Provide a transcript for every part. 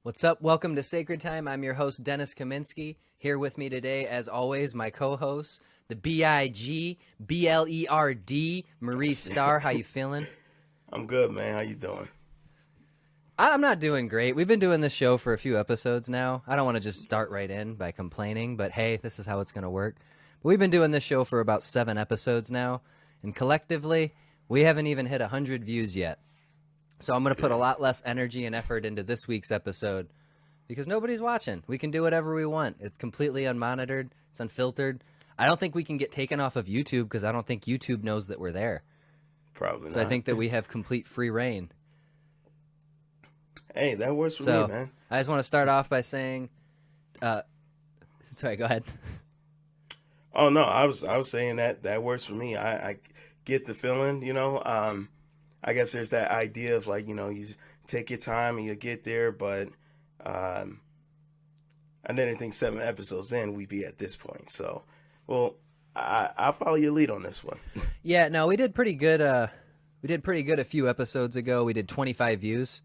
What's up? Welcome to Sacred Time. I'm your host, Dennis Kaminsky. Here with me today, as always, my co-host, the BIG-BLERD, Maurice Starr. How you feeling? I'm good, man. How you doing? I'm not doing great. We've been doing this show for a few episodes now. I don't want to just start right in by complaining, but hey, this is how it's going to work. But we've been doing this show for about 7 episodes now, and collectively, we haven't even hit 100 views yet. So I'm going to put a lot less energy and effort into this week's episode because nobody's watching. We can do whatever we want. It's completely unmonitored. It's unfiltered. I don't think we can get taken off of YouTube because I don't think YouTube knows that we're there. Probably So not. I think that we have complete free reign. Hey, that works for So me, man. I just want to start off by saying, sorry, go ahead. Oh no, I was saying that works for me. I get the feeling, I guess there's that idea of like, you take your time and you get there, but I didn't think 7 episodes in we'd be at this point. So, well, I'll follow your lead on this one. Yeah, no, we did pretty good. We did pretty good a few episodes ago. We did 25 views,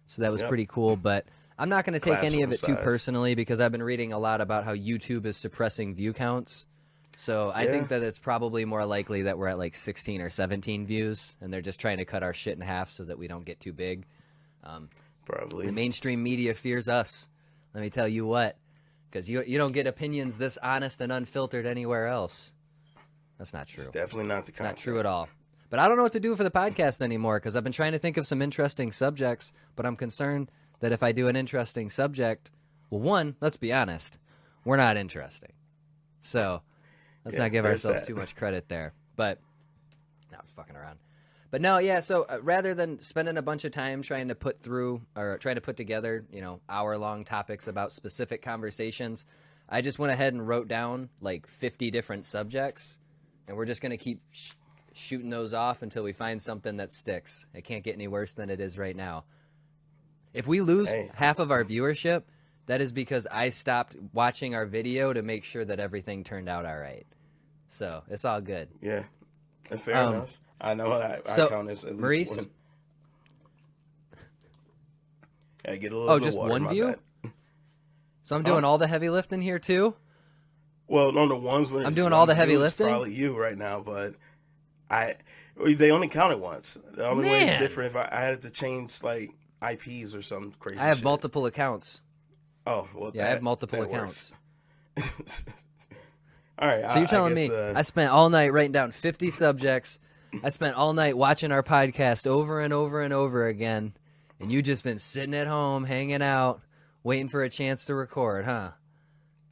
so that was pretty cool. But I'm not going to take any of it too personally because I've been reading a lot about how YouTube is suppressing view counts. So I think that it's probably more likely that we're at like 16 or 17 views, and they're just trying to cut our shit in half so that we don't get too big. Probably. The mainstream media fears us. Let me tell you what, because you don't get opinions this honest and unfiltered anywhere else. That's not true. It's definitely not the concept. Not true at all. But I don't know what to do for the podcast anymore because I've been trying to think of some interesting subjects, but I'm concerned that if I do an interesting subject, well, one, let's be honest, we're not interesting. So let's not give ourselves too much credit there. But no, I'm fucking around. But no, yeah, so rather than spending a bunch of time trying to put together, hour-long topics about specific conversations, I just went ahead and wrote down like 50 different subjects, and we're just going to keep shooting those off until we find something that sticks. It can't get any worse than it is right now. If we lose half of our viewership, that is because I stopped watching our video to make sure that everything turned out all right. So it's all good. Yeah, and fair enough. I know I count as at least Maurice, one. I get a little bit just of water one in my view? bag. So I'm doing all the heavy lifting here too? Well, on the ones when I'm doing all the heavy lifting? Probably you right now, but they only count it once. The only way it's different if I had to change like IPs or some crazy. I have shit. multiple accounts. Oh well, yeah, I have multiple accounts. All right. So you're telling me I spent all night writing down 50 subjects. I spent all night watching our podcast over and over and over again, and you just been sitting at home, hanging out, waiting for a chance to record, huh?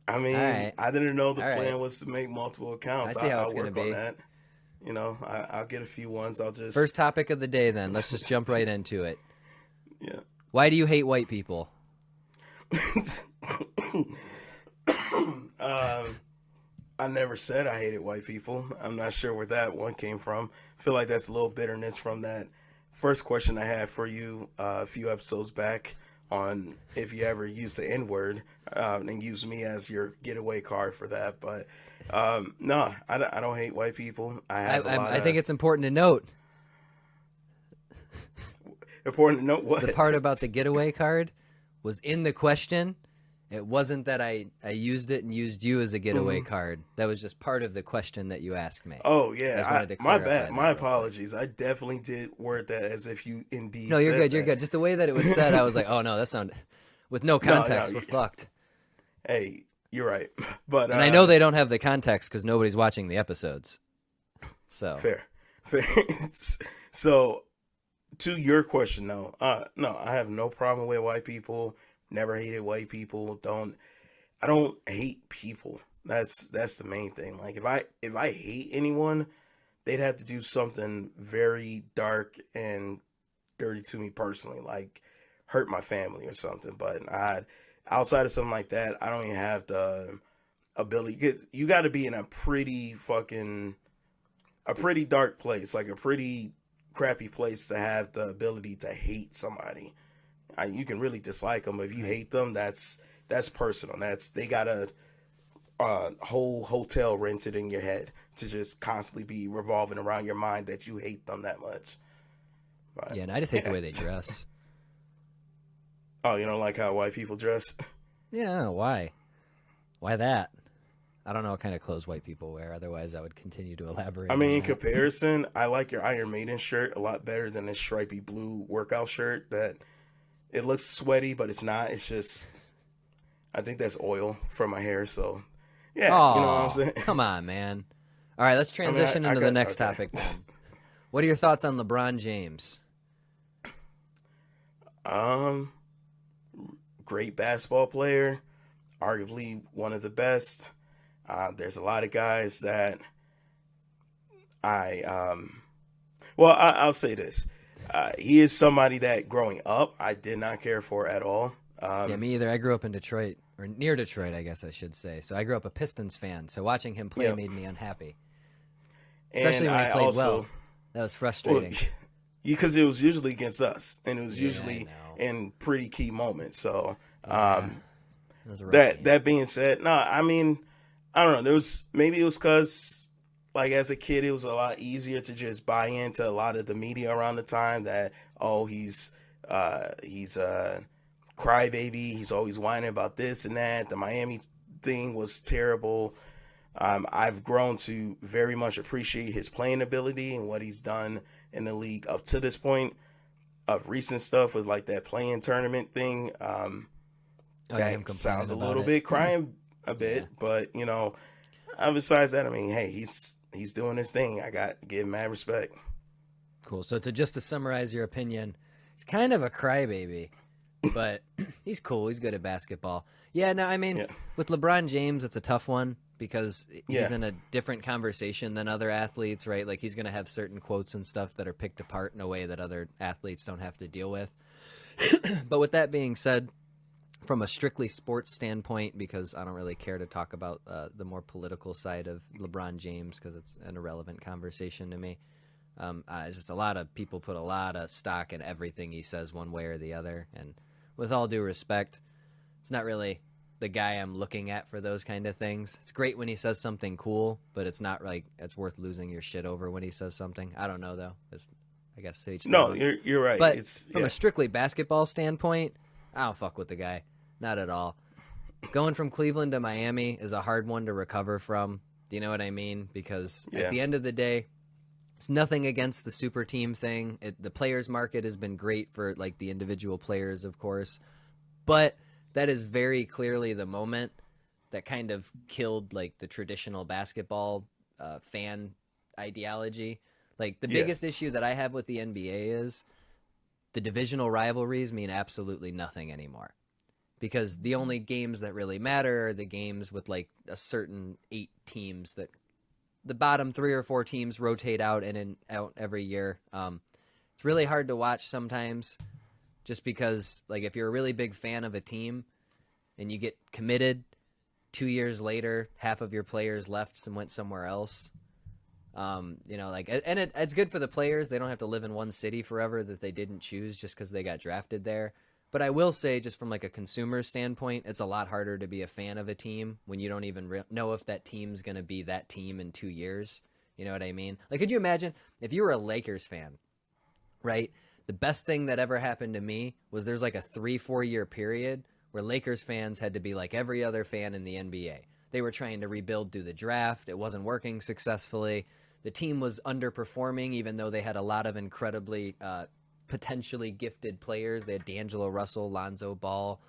I mean, I didn't know the plan right. was to make multiple accounts. I see how it's going to be. On that. I'll get a few ones. I'll just First topic of the day, then. Let's just jump right into it. Yeah. Why do you hate white people? I never said I hated white people. I'm not sure where that one came from. I feel like that's a little bitterness from that first question I had for you a few episodes back on if you ever used the N-word and use me as your getaway card for that. But no, I don't hate white people. I think it's important to note. Important to note what? The part about the getaway card was in the question. It wasn't that I used it and used you as a getaway card. That was just part of the question that you asked me. Oh, yeah. My bad. My apologies. I definitely did word that as if you indeed No, you're said good. that. You're good. Just the way that it was said, I was like, oh, no, that sounded... With no context, we're fucked. Hey, you're right. But and I know they don't have the context because nobody's watching the episodes. So Fair. So, to your question, though, no, I have no problem with white people. Never hated white people. I don't hate people. That's the main thing. Like if I hate anyone, they'd have to do something very dark and dirty to me personally, like hurt my family or something. But outside of something like that, I don't even have the ability. You got to be in a pretty dark place, like a pretty crappy place to have the ability to hate somebody. You can really dislike them, but if you hate them, that's personal. They got a whole hotel rented in your head to just constantly be revolving around your mind that you hate them that much. But, yeah, and I just hate the way they dress. Oh, you don't like how white people dress? Yeah, why? Why that? I don't know what kind of clothes white people wear. Otherwise, I would continue to I elaborate mean, on in that. comparison, I like your Iron Maiden shirt a lot better than this stripy blue workout shirt that it looks sweaty, but it's not. It's just, I think that's oil for my hair. So, yeah, you know what I'm Oh, saying? come on, man. All right, let's I mean, transition I into the got, next okay. topic then. What are your thoughts on LeBron James? um, Great basketball player, arguably one of the best. There's a lot of guys that I, I'll say this. He is somebody that growing up, I did not care for at all. Yeah, Um, me either. I grew up in Detroit, or near Detroit, I guess I should say. So I grew up a Pistons fan. So watching him play yeah, made me unhappy, and especially when he I played well. also, That was well, frustrating. because it was usually against us, and it was Yeah, I usually know. in pretty key moments. So, Yeah, it was a rough that game. that being said, no, I mean, I don't know. There was maybe it was because like as a kid, it was a lot easier to just buy into a lot of the media around the time that oh he's a crybaby. He's always whining about this and that. The Miami thing was terrible. I've grown to very much appreciate his playing ability and what he's done in the league up to this point. Of recent stuff with like that playing tournament thing. Oh yeah, him That complaining sounds a about little it. bit crying a Yeah, bit, but you know, besides that, I mean, hey, he's doing his thing. I got to give him mad respect. cool. So to summarize your opinion, he's kind of a crybaby, but he's cool. He's good at basketball. Yeah, no, I mean, Yeah, with LeBron James, it's a tough one because he's yeah, in a different conversation than other athletes, right? Like he's going to have certain quotes and stuff that are picked apart in a way that other athletes don't have to deal with. But with that being said, from a strictly sports standpoint, because I don't really care to talk about the more political side of LeBron James because it's an irrelevant conversation to me. It's just a lot of people put a lot of stock in everything he says one way or the other. And with all due respect, it's not really the guy I'm looking at for those kind of things. It's great when he says something cool, but it's not like it's worth losing your shit over when he says something. I don't know, though. I guess to each their no, own. you're right. But It's from yeah, a strictly basketball standpoint, I don't fuck with the guy. Not at all. Going from Cleveland to Miami is a hard one to recover from. Do you know what I mean? Because at yeah, the end of the day, it's nothing against the super team thing. The players market has been great for like the individual players, of course, but that is very clearly the moment that kind of killed like the traditional basketball fan ideology. Like the yes, biggest issue that I have with the NBA is the divisional rivalries mean absolutely nothing anymore because the only games that really matter are the games with like a certain 8 teams that the bottom 3 or 4 teams rotate out and out every year. It's really hard to watch sometimes just because like if you're a really big fan of a team and you get committed 2 years later, half of your players left and went somewhere else. It's good for the players. They don't have to live in one city forever that they didn't choose just because they got drafted there. But I will say, just from like a consumer standpoint, it's a lot harder to be a fan of a team when you don't even know if that team's going to be that team in 2 years. You know what I mean? Like, could you imagine if you were a Lakers fan, right? The best thing that ever happened to me was there's like a 3-4 year period where Lakers fans had to be like every other fan in the NBA. They were trying to rebuild through the draft. It wasn't working successfully. The team was underperforming, even though they had a lot of incredibly potentially gifted players. They had D'Angelo Russell, Lonzo Ball,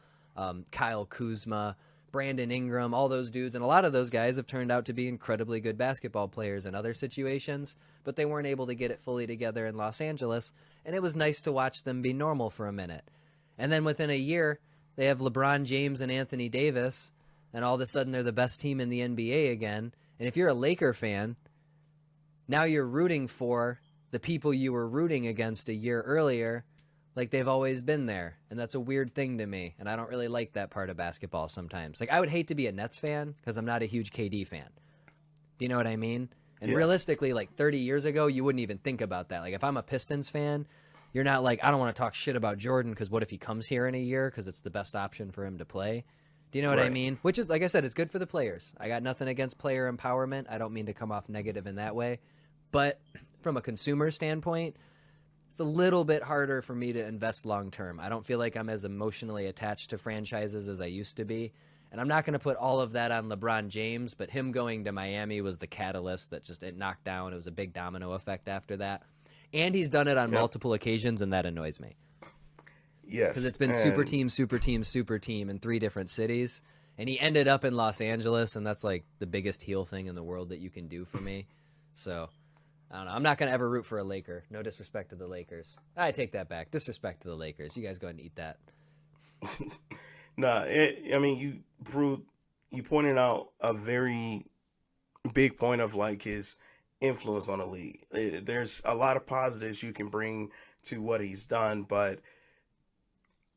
Kyle Kuzma, Brandon Ingram, all those dudes. And a lot of those guys have turned out to be incredibly good basketball players in other situations, but they weren't able to get it fully together in Los Angeles. And it was nice to watch them be normal for a minute. And then within a year, they have LeBron James and Anthony Davis, and all of a sudden they're the best team in the NBA again. And if you're a Laker fan, now you're rooting for the people you were rooting against a year earlier, like they've always been there. And that's a weird thing to me. And I don't really like that part of basketball sometimes. Like, I would hate to be a Nets fan because I'm not a huge KD fan. Do you know what I mean? And yeah, realistically, like 30 years ago, you wouldn't even think about that. Like, if I'm a Pistons fan, you're not like, I don't want to talk shit about Jordan because what if he comes here in a year because it's the best option for him to play? Do you know what I right. mean? Which is, like I said, it's good for the players. I got nothing against player empowerment. I don't mean to come off negative in that way. But from a consumer standpoint, it's a little bit harder for me to invest long term. I don't feel like I'm as emotionally attached to franchises as I used to be. And I'm not going to put all of that on LeBron James, but him going to Miami was the catalyst that just it knocked down. It was a big domino effect after that. And he's done it on multiple occasions, and that annoys me. Yes. Because it's been super team, super team, super team in 3 different cities. And he ended up in Los Angeles, and that's like the biggest heel thing in the world that you can do for me. So, I don't know. I'm not going to ever root for a Laker. No disrespect to the Lakers. I take that back. Disrespect to the Lakers. You guys go ahead and eat that. Nah, I mean, you pointed out a very big point of like his influence on the league. There's a lot of positives you can bring to what he's done,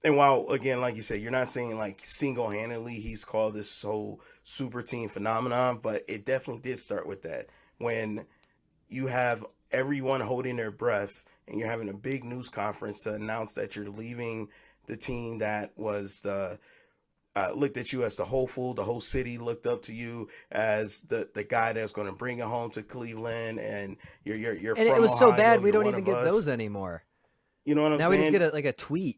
and while again, like you said, you're not saying like single-handedly he's called this whole super team phenomenon, but it definitely did start with that. When you have everyone holding their breath and you're having a big news conference to announce that you're leaving the team that was looked at you as the hopeful, the whole city looked up to you as the guy that's going to bring it home to Cleveland, and you're and from it was Ohio, so bad we you're don't one even of get us. those anymore. You know what I'm now saying? We just get a tweet.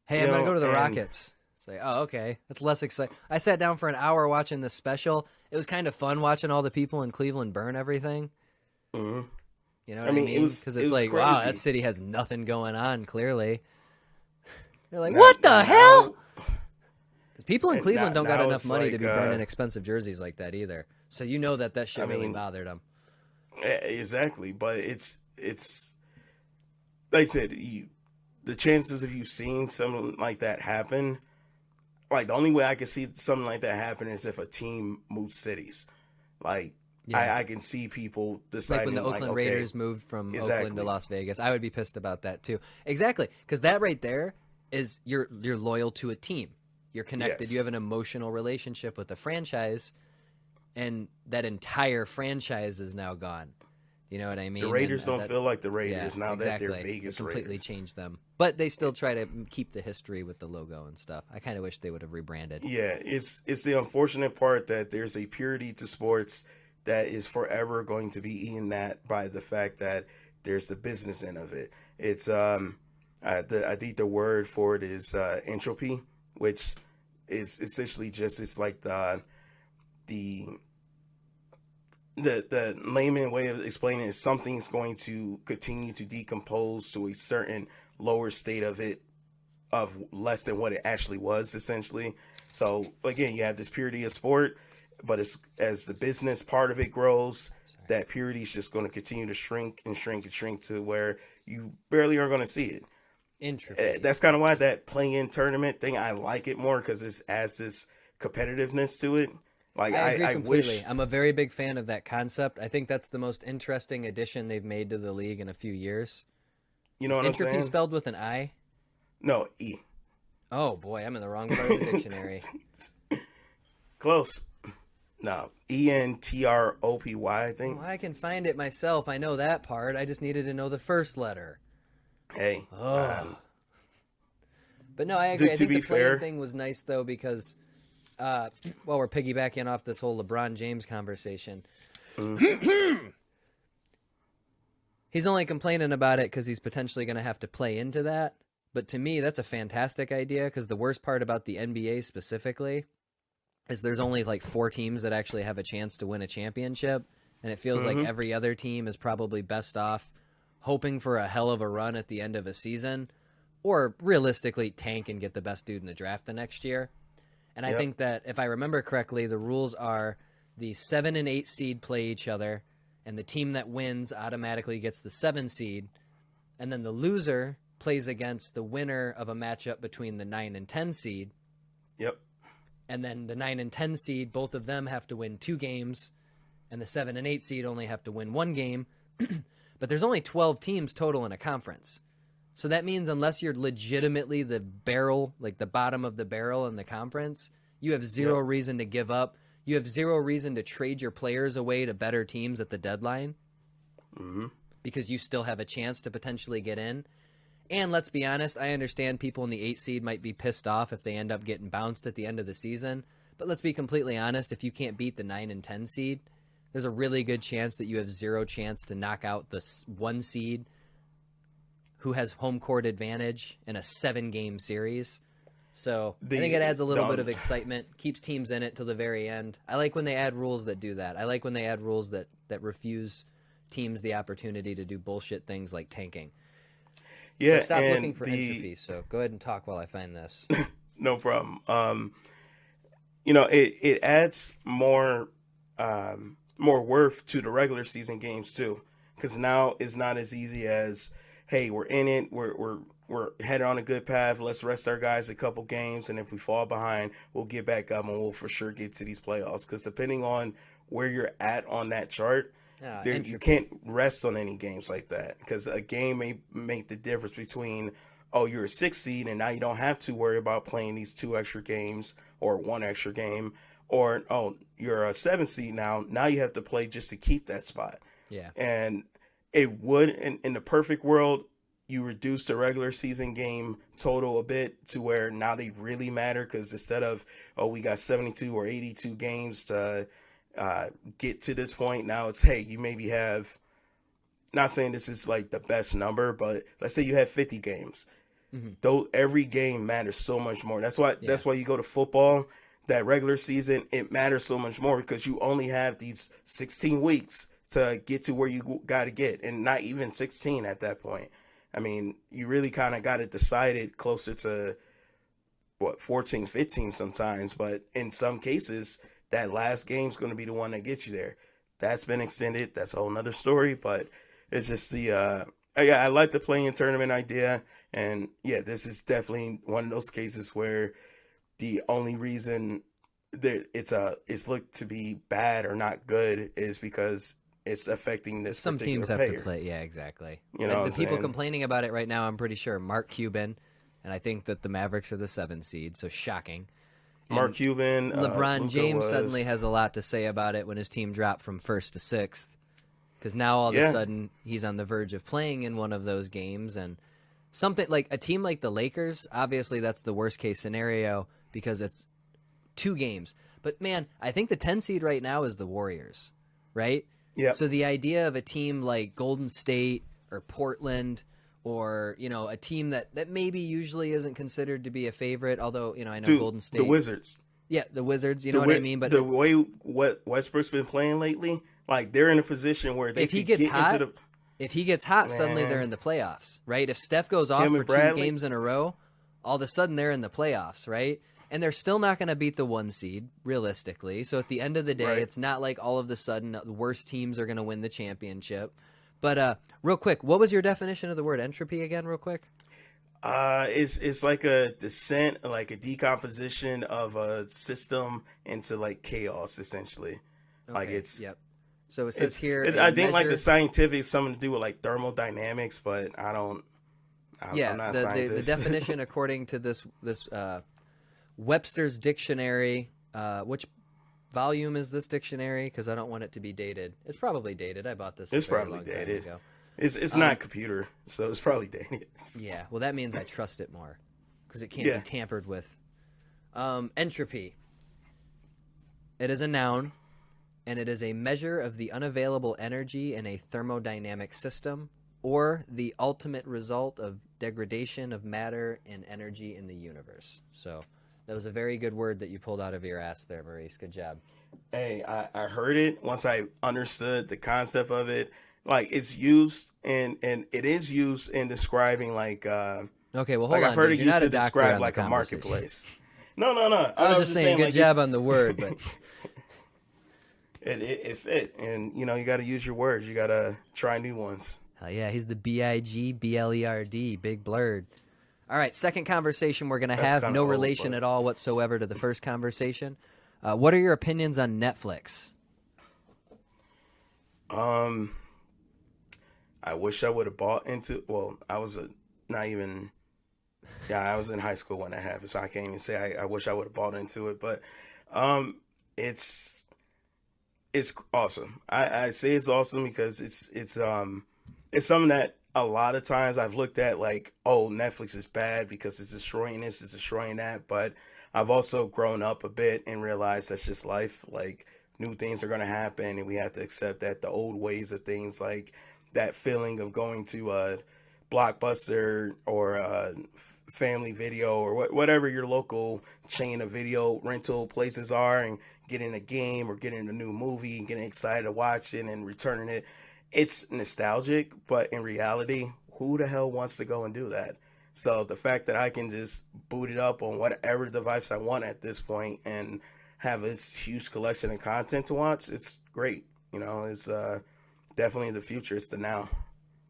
Hey, You I'm going know, to go to the and- Rockets. It's like, oh, okay. That's less exciting. I sat down for an hour watching this special. It was kind of fun watching all the people in Cleveland burn everything. Mhm. You know what I mean? it was Because it it's was like, wow, crazy. that city has nothing going on, clearly. They're like, Now- what the now- hell? Because people in And Cleveland don't got now enough it's money to like, be burning expensive jerseys like that either. So you know that shit I really mean, bothered them. Exactly, but it's like I said, the chances of you seeing something like that happen, like the only way I can see something like that happen is if a team moves cities. Like Yeah. I can see people Like deciding when the Oakland okay, Raiders moved from Oakland exactly. to Las Vegas, I would be pissed about that too. Exactly, because that right there is you're loyal to a team. You're connected. Yes. You have an emotional relationship with the franchise, and that entire franchise is now gone. You know what I mean? The Raiders And don't feel like the Raiders now exactly. that they're Vegas They completely Raiders. changed them, but they still try to keep the history with the logo and stuff. I kind of wish they would have rebranded. Yeah, it's the unfortunate part that there's a purity to sports that is forever going to be eaten at by the fact that there's the business end of it. It's I think the word for it is entropy, which is essentially just it's like the layman way of explaining it is something's going to continue to decompose to a certain lower state of it of less than what it actually was essentially. So again, you have this purity of sport, but as the business part of it grows, that purity is just going to continue to shrink and shrink and shrink to where you barely are going to see it. Entropy. That's kind of why that play-in tournament thing, I like it more because it adds this competitiveness to it. Like I agree I completely. wish, I'm a very big fan of that concept. I think that's the most interesting addition they've made to the league in a few years. you know Is what I'm entropy saying? spelled with an I? No, E. Oh boy, I'm in the wrong part of the dictionary. Close. No, ENTROPY, I think. Well, I can find it myself. I know that part. I just needed to know the first letter. Hey, Oh. But no, I agree. I to think be the play-in fair- thing was nice though because, we're piggybacking off this whole LeBron James conversation. He's only complaining about it because he's potentially going to have to play into that. But to me, that's a fantastic idea because the worst part about the NBA specifically is there's only like 4 teams that actually have a chance to win a championship. And it feels like every other team is probably best off hoping for a hell of a run at the end of a season or realistically tank and get the best dude in the draft the next year. And I Yep. think that if I remember correctly, the rules are the 7 and 8 seed play each other, and the team that wins automatically gets the 7 seed, and then the loser plays against the winner of a matchup between the 9 and 10 seed, Yep. and then the 9 and 10 seed, both of them have to win 2 games, and the 7 and 8 seed only have to win 1 game. But there's only 12 teams total in a conference. So that means unless you're legitimately the barrel, like the bottom of the barrel in the conference, you have zero Yep. reason to give up. You have zero reason to trade your players away to better teams at the deadline because you still have a chance to potentially get in. And let's be honest, I understand people in the 8 seed might be pissed off if they end up getting bounced at the end of the season. But let's be completely honest, if you can't beat the 9 and 10 seed, there's a really good chance that you have zero chance to knock out the 1 seed who has home court advantage in a 7-game series. So I think it adds a little bit of excitement, keeps teams in it till the very end. I like when they add rules that do that. I like when they add rules that refuse teams the opportunity to do bullshit things like tanking. Yeah, So stop and looking for entropy. So go ahead and talk while I find this. No problem. It adds more worth to the regular season games too, because now it's not as easy as, hey, we're in it, we're headed on a good path. Let's rest our guys a couple games, and if we fall behind, we'll get back up and we'll for sure get to these playoffs. Because depending on where you're at on that chart, you can't rest on any games like that, because a game may make the difference between, oh, you're a 6 seed and now you don't have to worry about playing these 2 extra games or 1 extra game, or, oh, you're a 7 seed now you have to play just to keep that spot. Yeah. And it would, in the perfect world, you reduce the regular season game total a bit to where now they really matter, because instead of, oh, we got 72 or 82 games to get to this point, now it's, hey, you maybe have, not saying this is like the best number, but let's say you have 50 games. Though every game matters so much more. That's why you go to football, that regular season, it matters so much more, because you only have these 16 weeks to get to where you got to get, and not even 16 at that point. I mean, you really kind of got it decided closer to 14, 15 sometimes, but in some cases that last game's going to be the one that gets you there. That's been extended. That's a whole nother story, but it's just the I like the play-in tournament idea, and yeah, this is definitely one of those cases where the only reason that it's looked to be bad or not good is because it's affecting this Some particular teams have player. to play. Yeah, exactly. You know, the people complaining about it right now, I'm pretty sure Mark Cuban, and I think that the Mavericks are the 7 seed, so shocking. Mark Cuban, LeBron Luka James suddenly has a lot to say about it when his team dropped from 1st to 6th, because now all of a sudden he's on the verge of playing in one of those games. And something like a team like the Lakers, obviously that's the worst case scenario because it's 2 games. But man, I think the 10 seed right now is the Warriors, right? Yeah. So the idea of a team like Golden State or Portland, or, you know, a team that maybe usually isn't considered to be a favorite, although, you know, I know Golden State. The Wizards. Yeah, the Wizards, you know what I mean? But the way what Westbrook's been playing lately, like, they're in a position where they if he gets hot, into the... If he gets hot, suddenly they're in the playoffs, right? If Steph goes off for 2 games in a row, all of a sudden they're in the playoffs, right? And they're still not going to beat the 1 seed, realistically. So at the end of the day, it's not like all of a sudden the worst teams are going to win the championship. But real quick, what was your definition of the word entropy again, real quick? It's like a descent, like a decomposition of a system into like chaos, essentially. Okay, like it's yep. So it says here. I think like the scientific something to do with like thermodynamics, but I'm not a scientist. The definition according to this Webster's dictionary, which volume is this dictionary? Because I don't want it to be dated. It's probably dated. I bought this. It's probably dated. It's not computer, so it's probably dated. Yeah, well, that means I trust it more because it can't be tampered with. Entropy. It is a noun, and it is a measure of the unavailable energy in a thermodynamic system, or the ultimate result of degradation of matter and energy in the universe. So that was a very good word that you pulled out of your ass there, Maurice. Good job. Hey, I heard it once I understood the concept of it. Like, it's used and it is used in describing like okay, well, hold like on. I've heard dude. it You're used not to a describe on like a marketplace. No. I was just saying good like, job on the word, but it fit, and you know you got to use your words. You got to try new ones. Hell yeah, he's the BIGBLERD, Big Blurred. All right, second conversation we're gonna have, no relation at all whatsoever to the first conversation. What are your opinions on Netflix? I wish I would have bought into. Well, I was not even. Yeah, I was in high school when that happened, so I can't even say I wish I would have bought into it. But it's awesome. I say it's awesome because it's something that a lot of times I've looked at like, oh, Netflix is bad because it's destroying this, it's destroying that. But I've also grown up a bit and realized that's just life. Like, new things are going to happen, and we have to accept that the old ways of things, like that feeling of going to Blockbuster or Family Video or whatever your local chain of video rental places are, and getting a game or getting a new movie and getting excited to watch it and returning it. It's nostalgic, but in reality, who the hell wants to go and do that? So the fact that I can just boot it up on whatever device I want at this point and have this huge collection of content to watch, it's great. You know, it's definitely the future. It's the now.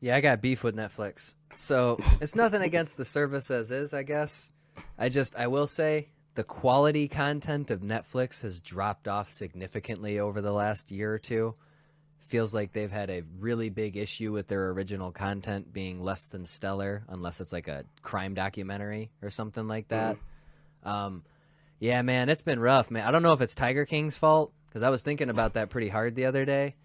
Yeah, I got beef with Netflix. So it's nothing against the service as is, I guess. I will say the quality content of Netflix has dropped off significantly over the last year or two. Feels like they've had a really big issue with their original content being less than stellar, unless it's like a crime documentary or something like that. Yeah, man, it's been rough, man. I don't know if it's Tiger King's fault, because I was thinking about that pretty hard the other day,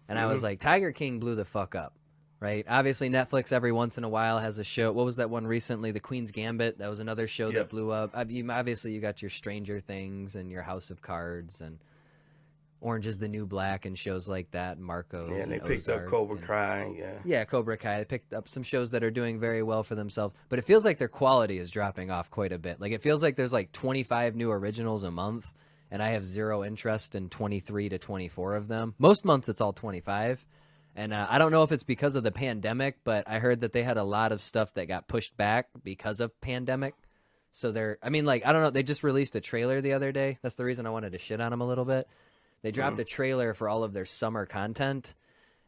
and I was like, Tiger King blew the fuck up. Right. Obviously, Netflix every once in a while has a show. What was that one recently? The Queen's Gambit. That was another show that blew up. Obviously, you got your Stranger Things and your House of Cards and Orange is the New Black and shows like that. And Marcos. Yeah, and they and picked up Ozark Cobra Kai. Yeah, Cobra Kai. They picked up some shows that are doing very well for themselves. But it feels like their quality is dropping off quite a bit. Like, it feels like there's like 25 new originals a month, and I have zero interest in 23 to 24 of them. Most months, it's all 25. And I don't know if it's because of the pandemic, but I heard that they had a lot of stuff that got pushed back because of pandemic. So I don't know. They just released a trailer the other day. That's the reason I wanted to shit on them a little bit. They dropped a trailer for all of their summer content,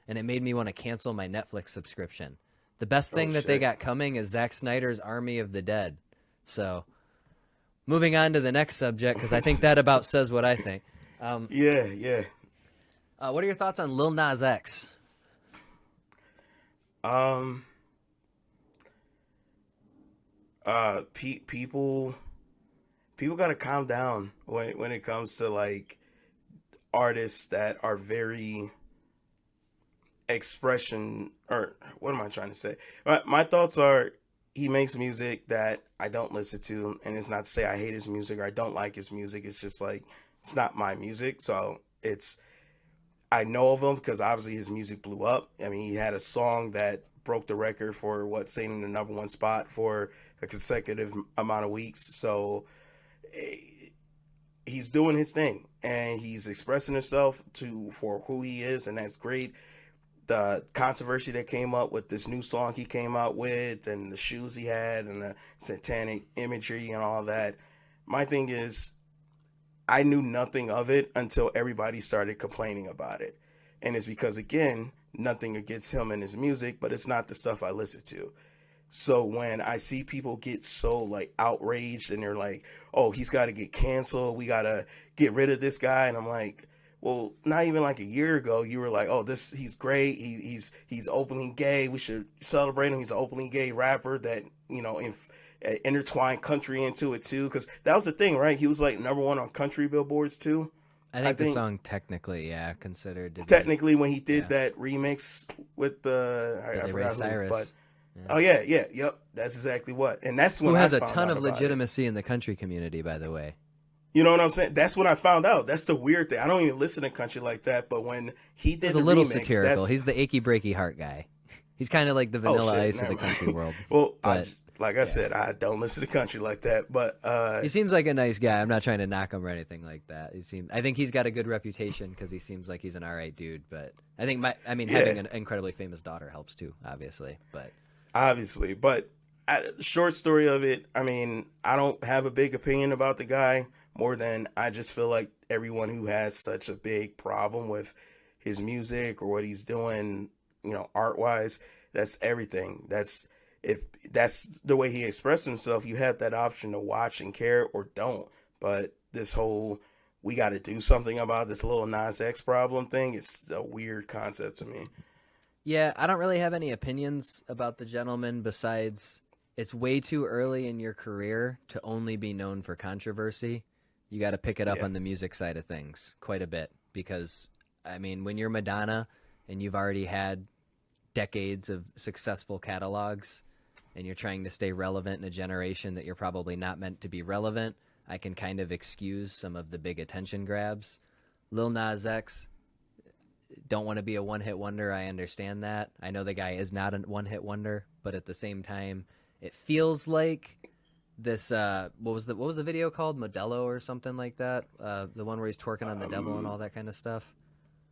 and it made me want to cancel my Netflix subscription. The best thing that they got coming is Zack Snyder's Army of the Dead. So moving on to the next subject, because I think that about says what I think. Yeah. What are your thoughts on Lil Nas X? People gotta calm down when it comes to like artists that are very expression, or what am I trying to say? My thoughts are, he makes music that I don't listen to, and it's not to say I hate his music or I don't like his music. It's just like, it's not my music. So I know of him because obviously his music blew up. I mean, he had a song that broke the record for staying in the number one spot for a consecutive amount of weeks. So he's doing his thing and he's expressing himself for who he is, and that's great. The controversy that came up with this new song he came out with, and the shoes he had, and the satanic imagery and all that. My thing is, I knew nothing of it until everybody started complaining about it. And it's because, again, nothing against him and his music, but it's not the stuff I listen to. So when I see people get so like outraged and they're like, oh, he's got to get canceled, we got to get rid of this guy. And I'm like, well, not even like a year ago, you were like, oh, he's great. He's openly gay. We should celebrate him. He's an openly gay rapper that, intertwined country into it too, because that was the thing, right? He was like number one on country billboards too. I think the song technically, considered to technically be, when he did that remix with I forgot Cyrus. But yep, that's exactly what. And that's when who has I a ton of legitimacy it. In the country community, by the way. You know what I'm saying? That's when I found out. That's the weird thing. I don't even listen to country like that, but when he did, it was a little remix, satirical. He's the achy breaky heart guy. He's kind of like the Vanilla Ice of the country world. Well, like I said, I don't listen to country like that, but he seems like a nice guy. I'm not trying to knock him or anything like that. I think he's got a good reputation because he seems like he's an all right dude. But I think having an incredibly famous daughter helps too, obviously. But short story of it, I mean, I don't have a big opinion about the guy more than I just feel like everyone who has such a big problem with his music or what he's doing, art wise, that's everything. If that's the way he expressed himself, you have that option to watch and care or don't. But this whole, we got to do something about this Lil Nas X problem thing, it's a weird concept to me. Yeah, I don't really have any opinions about the gentleman besides it's way too early in your career to only be known for controversy. You got to pick it up on the music side of things quite a bit because, I mean, when you're Madonna and you've already had decades of successful catalogs and you're trying to stay relevant in a generation that you're probably not meant to be relevant, I can kind of excuse some of the big attention grabs. Lil Nas X, don't want to be a one-hit wonder. I understand that. I know the guy is not a one-hit wonder, but at the same time, it feels like this. What was the video called? Modelo or something like that. The one where he's twerking on the devil and all that kind of stuff.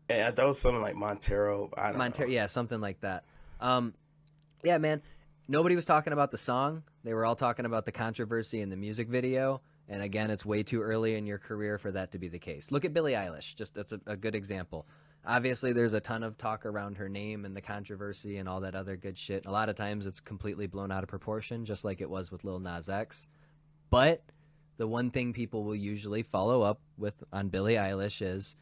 Yeah, that was something like Montero. I don't know. Yeah, something like that. Yeah, man. Nobody was talking about the song. They were all talking about the controversy in the music video. And again, it's way too early in your career for that to be the case. Look at Billie Eilish. Just that's a good example. Obviously, there's a ton of talk around her name and the controversy and all that other good shit. A lot of times it's completely blown out of proportion, just like it was with Lil Nas X. But the one thing people will usually follow up with on Billie Eilish is,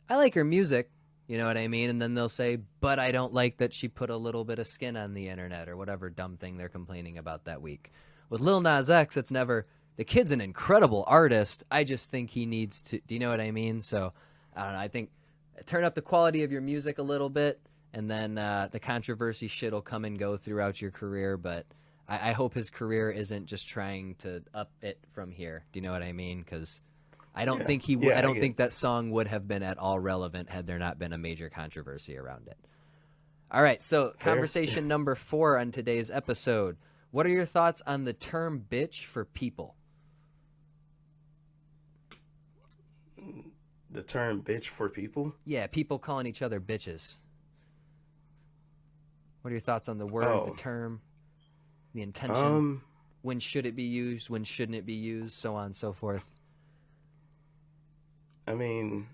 I like her music, you know what I mean? And then they'll say, but I don't like that she put a little bit of skin on the internet or whatever dumb thing they're complaining about that week. With Lil Nas X, it's never, the kid's an incredible artist. I just think he needs to, do you know what I mean? So, I don't know, I think turn up the quality of your music a little bit, and then the controversy shit will come and go throughout your career. But I hope his career isn't just trying to up it from here. Do you know what I mean? Because I don't think he. I don't think that song would have been at all relevant had there not been a major controversy around it. All right, so conversation number 4 on today's episode. What are your thoughts on the term "bitch" for people? The term "bitch" for people? Yeah, people calling each other bitches. What are your thoughts on the word, the term, the intention? When should it be used? When shouldn't it be used? So on and so forth. I mean,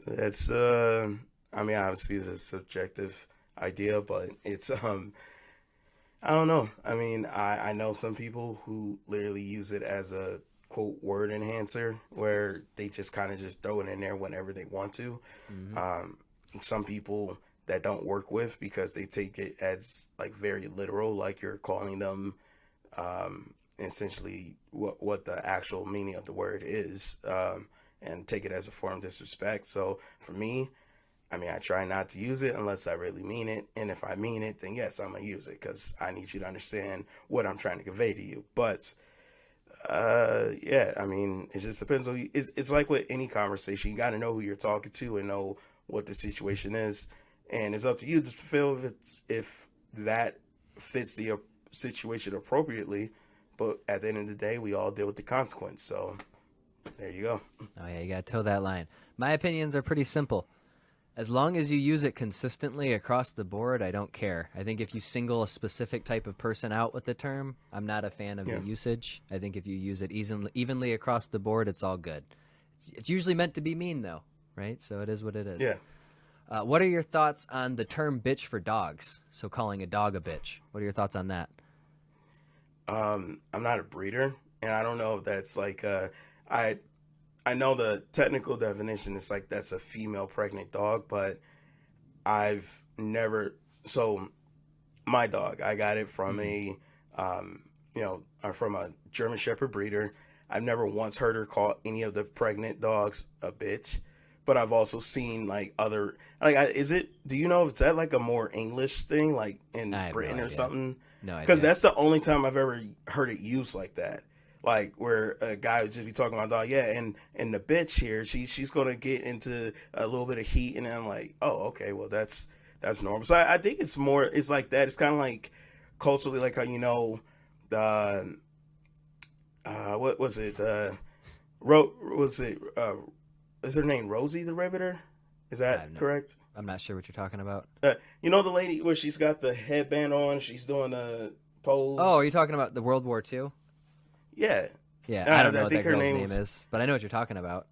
it's obviously it's a subjective idea, but it's I don't know. I mean, I know some people who literally use it as a quote word enhancer, where they just kind of just throw it in there whenever they want to. Some people that don't work with, because they take it as like very literal, like you're calling them essentially what the actual meaning of the word is, and take it as a form of disrespect. So for me, I mean, I try not to use it unless I really mean it, and if I mean it, then yes, I'm gonna use it because I need you to understand what I'm trying to convey to you. But yeah, I mean, it just depends on you. It's like with any conversation, you got to know who you're talking to and know what the situation is, and it's up to you to feel if that fits the situation appropriately. But at the end of the day, we all deal with the consequence. So there you go. Oh yeah, you got to toe that line. My opinions are pretty simple. As long as you use it consistently across the board, I don't care. I think if you single a specific type of person out with the term, I'm not a fan of the usage. I think if you use it evenly across the board, it's all good. It's usually meant to be mean, though, right? So it is what it is. Yeah. What are your thoughts on the term bitch for dogs? So calling a dog a bitch. What are your thoughts on that? I'm not a breeder, and I don't know if that's like I know the technical definition is like that's a female pregnant dog, but I've never. So my dog, I got it from from a German Shepherd breeder. I've never once heard her call any of the pregnant dogs a bitch, but I've also seen like other do you know if it's that like a more English thing, like in Britain or something? No idea. Because that's the only time I've ever heard it used like that. Like where a guy would just be talking about dog, and the bitch here, she's gonna get into a little bit of heat, and I'm like, oh, okay, well that's normal. So I think it's like that. It's kind of like culturally, like how the what was it? Is her name Rosie the Riveter? Is that correct? I'm not sure what you're talking about. You know the lady where she's got the headband on, she's doing a pose. Oh, are you talking about the World War II? Yeah. Yeah, I don't know what that girl's name is, but I know what you're talking about.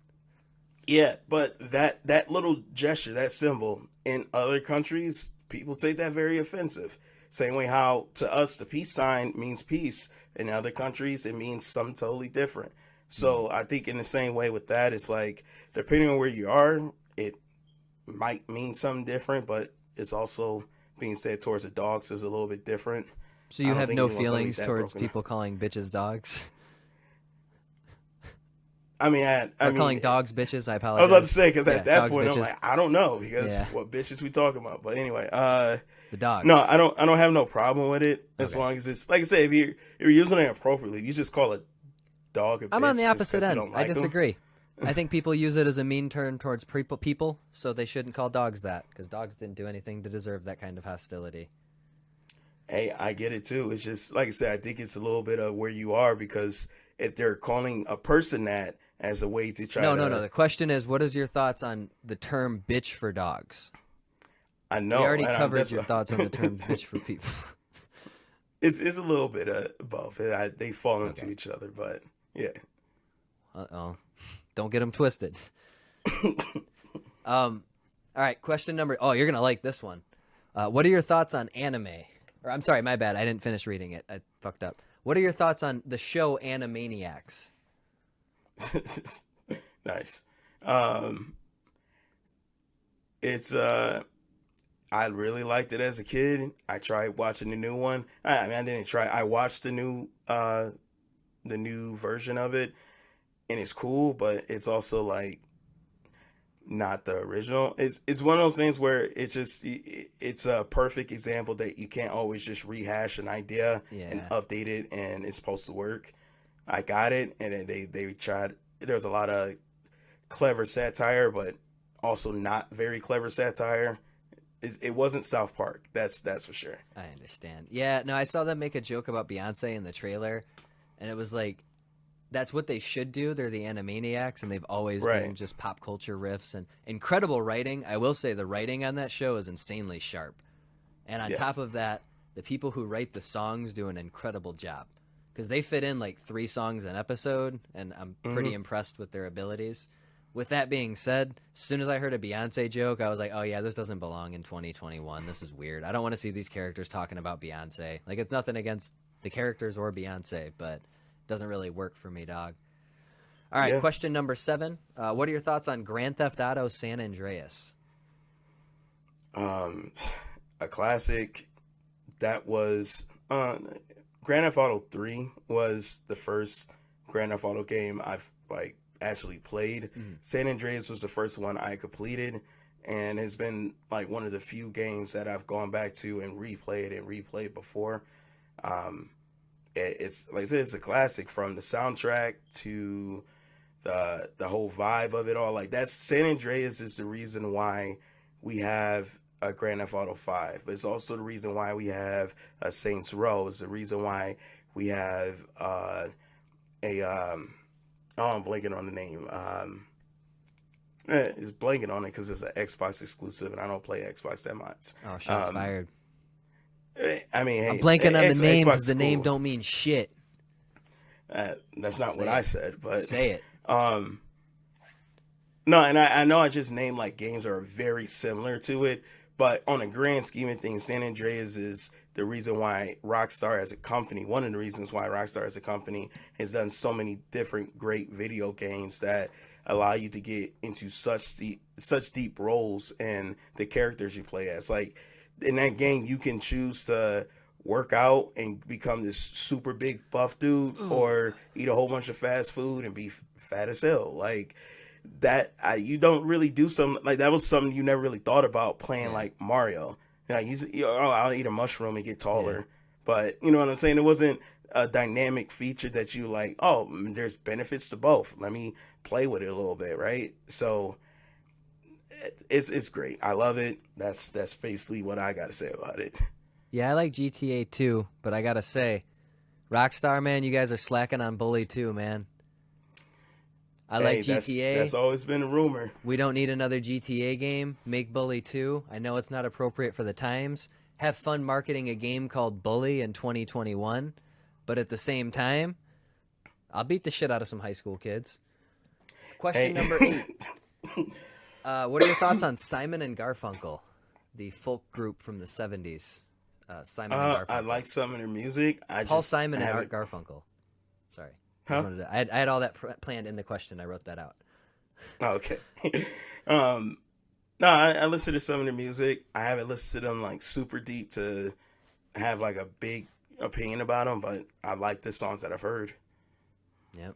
Yeah, but that little gesture, that symbol, in other countries, people take that very offensive. Same way how, to us, the peace sign means peace. In other countries, it means something totally different. So I think in the same way with that, it's like, depending on where you are, it might mean something different, but it's also being said towards the dogs is a little bit different. So you have no feelings towards people calling bitches dogs? I mean, calling dogs bitches. I apologize. I was about to say, because at that point, bitches. I'm like, I don't know, because what bitches we talking about. But anyway, the dogs. No, I don't have no problem with it as long as it's like I say, if you're using it appropriately, you just call a dog a bitch. I'm on the opposite end. Like I disagree. I think people use it as a mean turn towards people, so they shouldn't call dogs that, because dogs didn't do anything to deserve that kind of hostility. Hey, I get it too. It's just like I said, I think it's a little bit of where you are, because if they're calling a person that as a way to try No. The question is, what is your thoughts on the term bitch for dogs? I know. We already and covered your thoughts on the term bitch for people. It's a little bit of both. They fall into each other, but yeah. Uh-oh. Don't get them twisted. All right, question number... Oh, you're going to like this one. What are your thoughts on anime? Or I'm sorry, my bad. I didn't finish reading it. I fucked up. What are your thoughts on the show Animaniacs? Nice. It's I really liked it as a kid. I tried watching the new one. I mean, I didn't try. I watched the new version of it, and it's cool, but it's also like not the original. It's one of those things where it's a perfect example that you can't always just rehash an idea and update it, and it's supposed to work. I got it, and then they tried. There's a lot of clever satire, but also not very clever satire. It wasn't South Park. That's for sure. I understand. Yeah, no, I saw them make a joke about Beyonce in the trailer, and it was like, that's what they should do. They're the Animaniacs, and they've always been just pop culture riffs and incredible writing. I will say the writing on that show is insanely sharp. And on top of that, the people who write the songs do an incredible job, because they fit in like 3 songs an episode, and I'm pretty impressed with their abilities. With that being said, as soon as I heard a Beyonce joke, I was like, oh, yeah, this doesn't belong in 2021. This is weird. I don't want to see these characters talking about Beyonce. Like, it's nothing against the characters or Beyonce, but it doesn't really work for me, dog. All right, question number 7. What are your thoughts on Grand Theft Auto San Andreas? A classic. That was... Grand Theft Auto 3 was the first Grand Theft Auto game I've, actually played. San Andreas was the first one I completed, and has been like one of the few games that I've gone back to and replayed before. It's like I said, it's a classic, from the soundtrack to the whole vibe of it all. Like, that's San Andreas is the reason why we have a Grand Theft Auto 5, but it's also the reason why we have a Saints Row. It's the reason why we have I'm blanking on the name. It's blanking on it because it's an Xbox exclusive, and I don't play Xbox that much. Oh, shots fired. I mean, hey, I'm blanking on the name because the name don't mean shit. That's not what I said, but say it. No, and I know I just named like games that are very similar to it, but on a grand scheme of things, San Andreas is the reason why Rockstar as a company, one of the reasons why Rockstar as a company has done so many different great video games that allow you to get into such deep roles and the characters you play as. Like, in that game, you can choose to work out and become this super big buff dude, or eat a whole bunch of fast food and be fat as hell. Like, that you don't really do something like that. Was something you never really thought about playing like Mario. Like, I'll eat a mushroom and get taller, but you know what I'm saying? It wasn't a dynamic feature that you like, oh, there's benefits to both, let me play with it a little bit, right? So it's great. I love it. That's basically what I got to say about it. Yeah, I like GTA too, but I gotta say, Rockstar, man, you guys are slacking on Bully too, man. I like GTA. That's always been a rumor. We don't need another GTA game. Make Bully 2. I know it's not appropriate for the times. Have fun marketing a game called Bully in 2021. But at the same time, I'll beat the shit out of some high school kids. Question number 8. What are your thoughts on Simon and Garfunkel, the folk group from the 70s? Simon and Garfunkel. I like some of their music. Paul Simon and Art Garfunkel. Sorry. Huh? I had all that planned in the question. I wrote that out. Okay. No, I listen to some of the music. I haven't listened to them like super deep to have like a big opinion about them, but I like the songs that I've heard. Yep.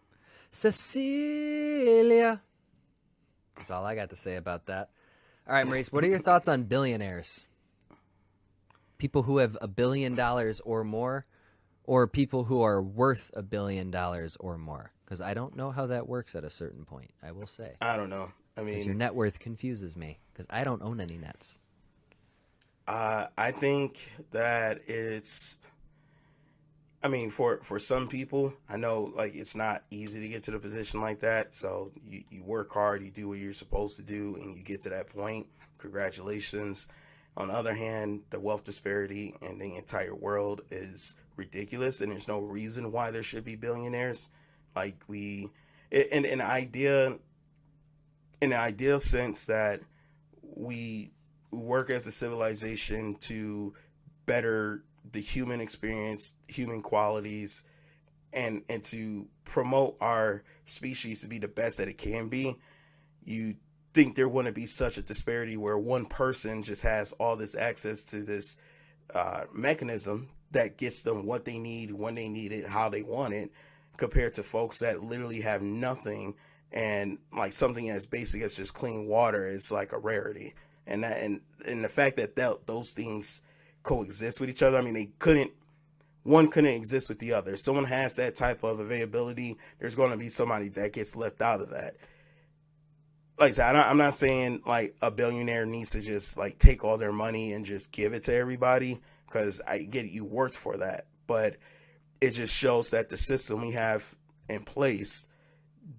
Cecilia. That's all I got to say about that. All right, Maurice, what are your thoughts on billionaires? People who have $1 billion or more, or people who are worth $1 billion or more? because I don't know how that works at a certain point. I will say. I don't know. I Because your mean, net worth confuses me because I don't own any nets. I think that I mean, for some people, I know like it's not easy to get to the position like that. So you work hard, you do what you're supposed to do, and you get to that point. Congratulations. On the other hand, the wealth disparity in the entire world is ridiculous, and there's no reason why there should be billionaires. Like in an ideal sense that we work as a civilization to better the human experience, human qualities, and to promote our species to be the best that it can be. You think there wouldn't be such a disparity where one person just has all this access to this mechanism that gets them what they need, when they need it, how they want it, compared to folks that literally have nothing, and like something as basic as just clean water is like a rarity. And the fact that those things coexist with each other. I mean, one couldn't exist with the other. If someone has that type of availability, there's going to be somebody that gets left out of that. Like I said, I'm not saying like a billionaire needs to just like take all their money and just give it to everybody, because I get it, you worked for that, but it just shows that the system we have in place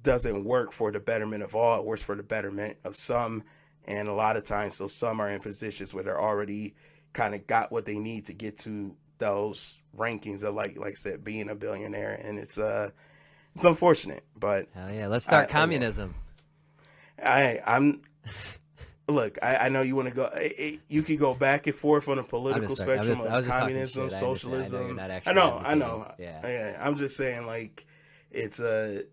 doesn't work for the betterment of all. It works for the betterment of some, and a lot of times those some are in positions where they're already kind of got what they need to get to those rankings of like I said, being a billionaire, and it's unfortunate, but Hell yeah, let's start communism. I'm look, I know you want to go. You could go back and forth on a political spectrum of communism, socialism. I know. Yeah, I'm just saying, like, it's like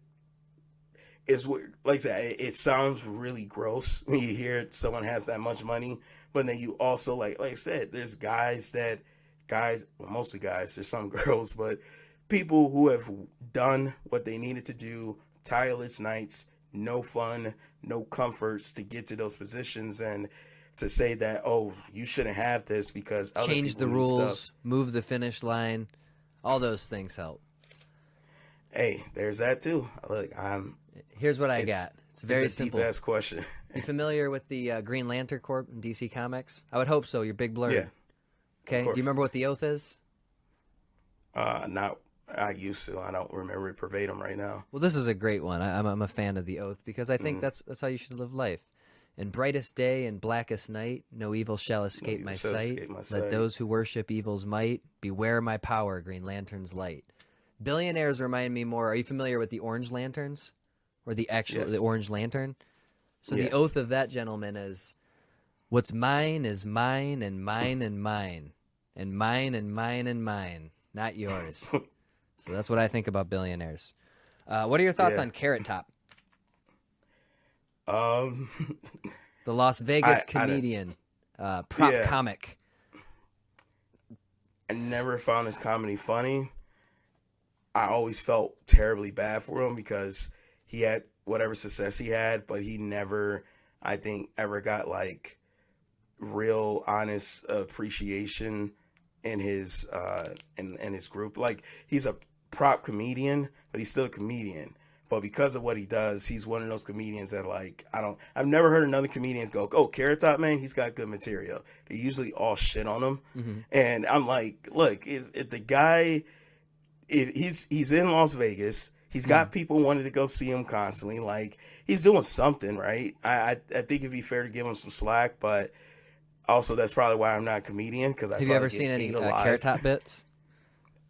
I said, it sounds really gross when you hear someone has that much money, but then you also like I said, there's well, mostly guys. There's some girls, but people who have done what they needed to do, tireless nights, no fun, no comforts to get to those positions, and to say that, oh, you shouldn't have this because other change the rules, move the finish line, all those things help. Hey, there's that too. Look, here's what I got. It's very simple. Deep ass question. You familiar with the Green Lantern Corps in DC Comics? I would hope so. You're Big Blurred. Yeah. Okay. Do you remember what the oath is? Not. I used to. I don't remember it verbatim right now. Well, this is a great one. I'm a fan of the oath because I think that's how you should live life. In brightest day and blackest night, no evil shall escape my sight. Let those who worship evil's might beware my power, Green Lantern's light. Billionaires remind me more. Are you familiar with the Orange Lanterns, or the Orange Lantern? So the oath of that gentleman is, what's mine is mine, and mine and mine, and mine and mine and mine, not yours. So that's what I think about billionaires. What are your thoughts on Carrot Top? The Las Vegas comedian, prop comic. I never found his comedy funny. I always felt terribly bad for him because he had whatever success he had, but he never, I think, ever got like real honest appreciation in his in his group. Like, he's a prop comedian, but he's still a comedian. But because of what he does, he's one of those comedians that, like, I've never heard another comedian go, oh, Carrot Top, man, he's got good material. They usually all shit on him. Mm-hmm. And I'm like, look, if the guy, he's in Las Vegas. He's got people wanting to go see him constantly. Like, he's doing something, right? I think it'd be fair to give him some slack, but also that's probably why I'm not a comedian. Because have you ever seen any Carrot Top bits?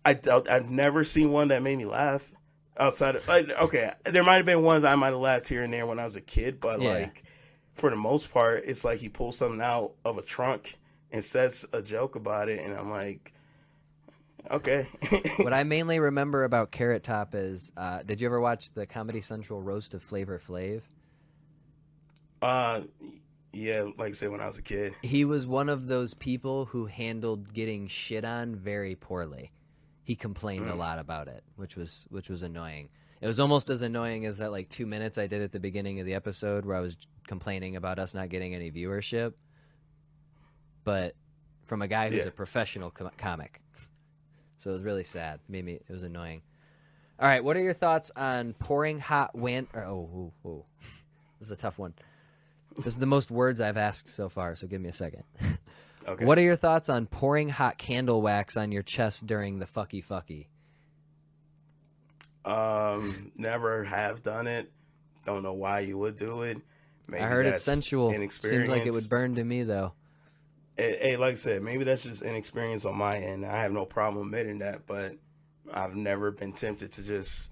I've never seen one that made me laugh. Outside of, like, okay, there might have been ones I might have laughed here and there when I was a kid, but like, for the most part, it's like he pulls something out of a trunk and says a joke about it, and I'm like, okay. What I mainly remember about Carrot Top is, did you ever watch the Comedy Central roast of Flavor Flav? Yeah, like I said, when I was a kid. He was one of those people who handled getting shit on very poorly. He complained a lot about it, which was annoying. It was almost as annoying as that like 2 minutes I did at the beginning of the episode where I was complaining about us not getting any viewership. But from a guy who's a professional comic. So it was really sad. It was annoying. All right, what are your thoughts on pouring hot wind? This is a tough one. This is the most words I've asked so far, so give me a second. Okay. What are your thoughts on pouring hot candle wax on your chest during the fucky fucky? Never have done it. Don't know why you would do it. I Maybe heard it's that's sensual. inexperience. Seems like it would burn to me, though. Hey, like I said, maybe that's just inexperience on my end. I have no problem admitting that, but I've never been tempted to just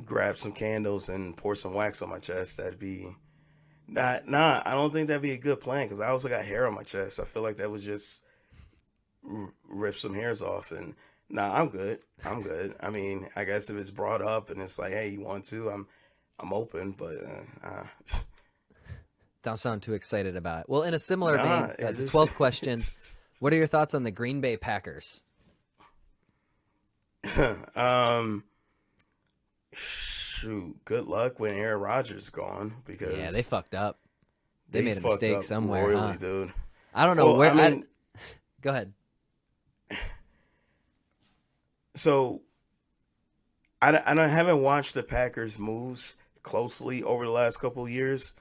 grab some candles and pour some wax on my chest. That'd be nah. I don't think that'd be a good plan because I also got hair on my chest. I feel like that would just rip some hairs off. And nah, I'm good. I'm good. I mean, I guess if it's brought up and it's like, hey, you want to? I'm open, but Don't sound too excited about it. Well, in a similar nah. vein, the 12th question, what are your thoughts on the Green Bay Packers? Shoot, good luck when Aaron Rodgers is gone because Yeah, they fucked up. They made a fucked mistake up somewhere, royally, huh? dude. I don't know Well, where. I mean, Go ahead. so I haven't watched the Packers moves closely over the last couple of years,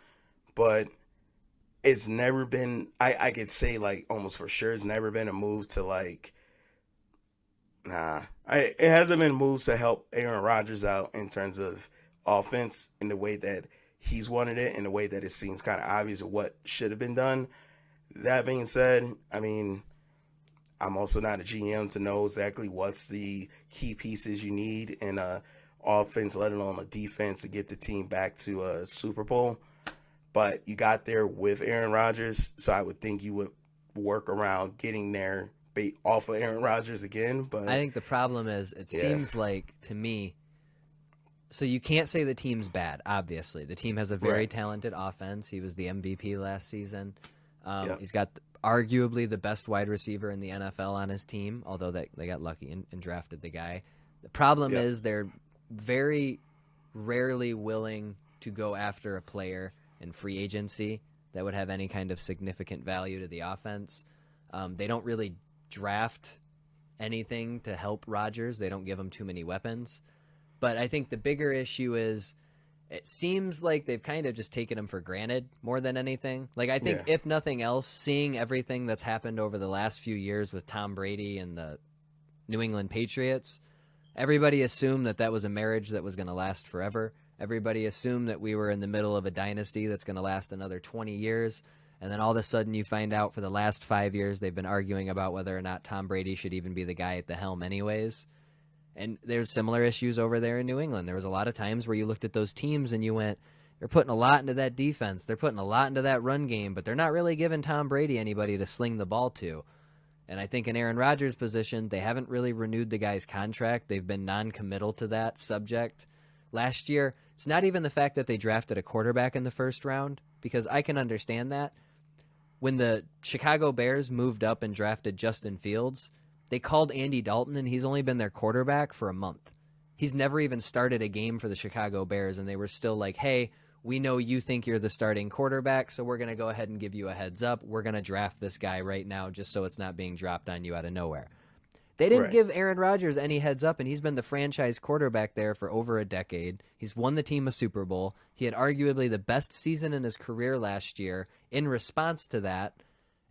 but it's never been. I could say like almost for sure, it's never been a move to like. Nah, it hasn't been moves to help Aaron Rodgers out in terms of offense in the way that he's wanted it, in the way that it seems kind of obvious of what should have been done. That being said, I mean, I'm also not a GM to know exactly what's the key pieces you need in a offense, let alone a defense, to get the team back to a Super Bowl. But you got there with Aaron Rodgers, so I would think you would work around getting there off of Aaron Rodgers again. But I think the problem is it seems like to me. So you can't say the team's bad. Obviously, the team has a very talented offense. He was the MVP last season. He's got arguably the best wide receiver in the NFL on his team, although they got lucky and drafted the guy. The problem is they're very rarely willing to go after a player in free agency that would have any kind of significant value to the offense. They don't really draft anything to help Rodgers. They don't give him too many weapons. But I think the bigger issue is it seems like they've kind of just taken him for granted more than anything. Like, I think if nothing else, seeing everything that's happened over the last few years with Tom Brady and the New England Patriots, everybody assumed that was a marriage that was going to last forever. Everybody assumed that we were in the middle of a dynasty that's going to last another 20 years. And then all of a sudden you find out for the last 5 years they've been arguing about whether or not Tom Brady should even be the guy at the helm anyways. And there's similar issues over there in New England. There was a lot of times where you looked at those teams and you went, they're putting a lot into that defense. They're putting a lot into that run game, but they're not really giving Tom Brady anybody to sling the ball to. And I think in Aaron Rodgers' position, they haven't really renewed the guy's contract. They've been non-committal to that subject. Last year, it's not even the fact that they drafted a quarterback in the first round, because I can understand that. When the Chicago Bears moved up and drafted Justin Fields, they called Andy Dalton, and he's only been their quarterback for a month. He's never even started a game for the Chicago Bears, and they were still like, hey, we know you think you're the starting quarterback, so we're going to go ahead and give you a heads up. We're going to draft this guy right now just so it's not being dropped on you out of nowhere. They didn't give Aaron Rodgers any heads up, and he's been the franchise quarterback there for over a decade. He's won the team a Super Bowl. He had arguably the best season in his career last year in response to that.